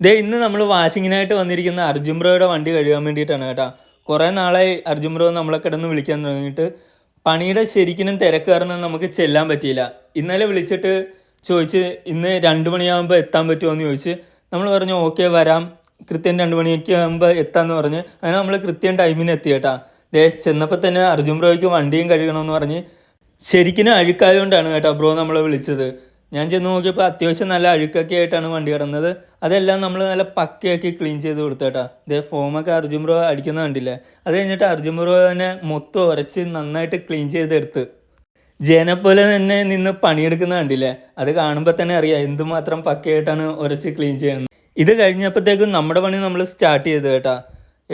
ദേ ഇന്ന് നമ്മൾ വാഷിങ്ങിനായിട്ട് വന്നിരിക്കുന്ന അർജുൻ ബ്രോയുടെ വണ്ടി കഴുകാൻ വേണ്ടിയിട്ടാണ് കേട്ടോ. കുറേ നാളായി അർജുൻ ബ്രോ നമ്മളെ കിടന്ന് വിളിക്കാൻ തുടങ്ങിയിട്ട്. പണിയുടെ ശരിക്കും തിരക്ക് കാരണം നമുക്ക് ചെല്ലാൻ പറ്റിയില്ല. ഇന്നലെ വിളിച്ചിട്ട് ചോദിച്ച് ഇന്ന് 2 മണിയാകുമ്പോൾ എത്താൻ പറ്റുമോ എന്ന് ചോദിച്ച്. നമ്മൾ പറഞ്ഞു ഓക്കെ വരാം, കൃത്യം 2 മണിയൊക്കെ ആകുമ്പോൾ എത്താമെന്ന് പറഞ്ഞ് അങ്ങനെ നമ്മൾ കൃത്യം ടൈമിന് എത്തി കേട്ടോ. ദേ ചെന്നപ്പോൾ തന്നെ അർജുൻ ബ്രോയ്ക്ക് വണ്ടിയും കഴുകണമെന്ന് പറഞ്ഞ് ശരിക്കും അഴുക്കായതുകൊണ്ടാണ് കേട്ടോ ബ്രോ നമ്മളെ വിളിച്ചത്. ഞാൻ ചെന്ന് നോക്കിയപ്പോൾ അത്യാവശ്യം നല്ല അഴുക്കൊക്കെ ആയിട്ടാണ് വണ്ടി കിടന്നത്. അതെല്ലാം നമ്മൾ നല്ല പക്കയാക്കി ക്ലീൻ ചെയ്ത് കൊടുത്തേട്ടാ. ഇതേ ഫോമൊക്കെ അർജുൻ ബ്രോ അടിക്കുന്ന കണ്ടില്ലേ. അത് കഴിഞ്ഞിട്ട് അർജുൻ ബ്രോ തന്നെ മൊത്തം ഉരച്ച് നന്നായിട്ട് ക്ലീൻ ചെയ്തെടുത്ത് ജയനെ പോലെ തന്നെ നിന്ന് പണിയെടുക്കുന്ന കണ്ടില്ലേ. അത് കാണുമ്പോൾ തന്നെ അറിയാം എന്തുമാത്രം പക്കയായിട്ടാണ് ഉരച്ച് ക്ലീൻ ചെയ്യുന്നത്. ഇത് കഴിഞ്ഞപ്പോഴത്തേക്കും നമ്മുടെ പണി നമ്മൾ സ്റ്റാർട്ട് ചെയ്ത് കേട്ടാ.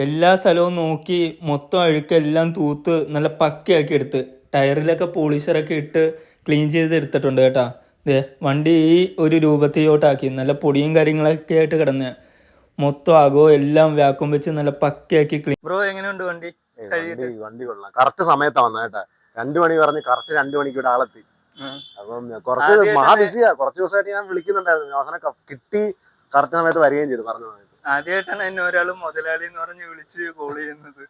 എല്ലാ സ്ഥലവും നോക്കി മൊത്തം അഴുക്കെല്ലാം തൂത്ത് നല്ല പക്കയാക്കി എടുത്ത് ടയറിലൊക്കെ പോളിഷറൊക്കെ ഇട്ട് ക്ലീൻ ചെയ്ത് എടുത്തിട്ടുണ്ട് കേട്ടാ. വണ്ടി ഈ ഒരു രൂപത്തിലോട്ടാക്കി നല്ല പൊടിയും കാര്യങ്ങളൊക്കെ ആയിട്ട് കിടന്ന മൊത്തം ആകോ എല്ലാം വ്യാക്കും വെച്ച് നല്ല പക്കയാക്കി ക്ലീൻ. ബ്രോ എങ്ങനെയുണ്ട് വണ്ടി? വണ്ടി കൊള്ളാം. കറക്റ്റ് സമയത്താ വന്നത് കേട്ടാ. 2 മണി പറഞ്ഞ് കറക്റ്റ് 2 മണിക്ക് ഇവിടെ ആളെത്തി. അപ്പം കുറച്ച് മഹാ ബിസിയാ. കുറച്ച് ദിവസമായിട്ട് ഞാൻ വിളിക്കുന്നുണ്ടായിരുന്നു. അവസാനം കിട്ടി, കറക്റ്റ് സമയത്ത് വരികയും ചെയ്തു പറഞ്ഞ സമയത്ത്. ആദ്യമായിട്ടാണ് എന്നെ ഒരാൾ മുതലാളി എന്ന് പറഞ്ഞ് വിളിച്ച് കോൾ ചെയ്യുന്നത്.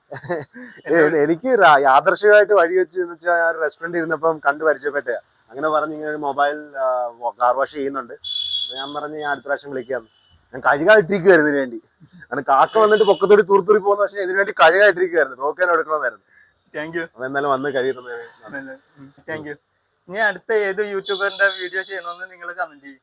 എനിക്ക് യാദർശികമായിട്ട് വഴി വെച്ച് വെച്ചാൽ ഞാൻ റെസ്റ്റോറന്റ് ഇരുന്നപ്പം കണ്ടു പരിചയപ്പെട്ട. അങ്ങനെ പറഞ്ഞ് ഇങ്ങനെ മൊബൈൽ കാർ വാഷ് ചെയ്യുന്നുണ്ട്. ഞാൻ പറഞ്ഞ് ഞാൻ അടുത്ത പ്രാവശ്യം വിളിക്കാന്ന്. ഞാൻ കഴുകായിട്ടിരിക്കുവായിരുന്നു ഇതിനു വേണ്ടി. കാരണം കാക്ക വന്നിട്ട് പൊക്കത്തോടി തൂർത്തൂറി പോകുന്ന, പക്ഷേ ഇതിനു വേണ്ടി കഴുകായിട്ടിരിക്കുവായിരുന്നു. നോക്കാൻ എടുക്കണമെന്നായിരുന്നു. Thank you. അപ്പൊ എന്നാലും വന്ന് കഴിയുന്നത്. Thank you. ഇനി അടുത്ത ഏത് യൂട്യൂബറിന്റെ വീഡിയോ ചെയ്യണമെന്ന് നിങ്ങൾ കമന്റ് ചെയ്യും.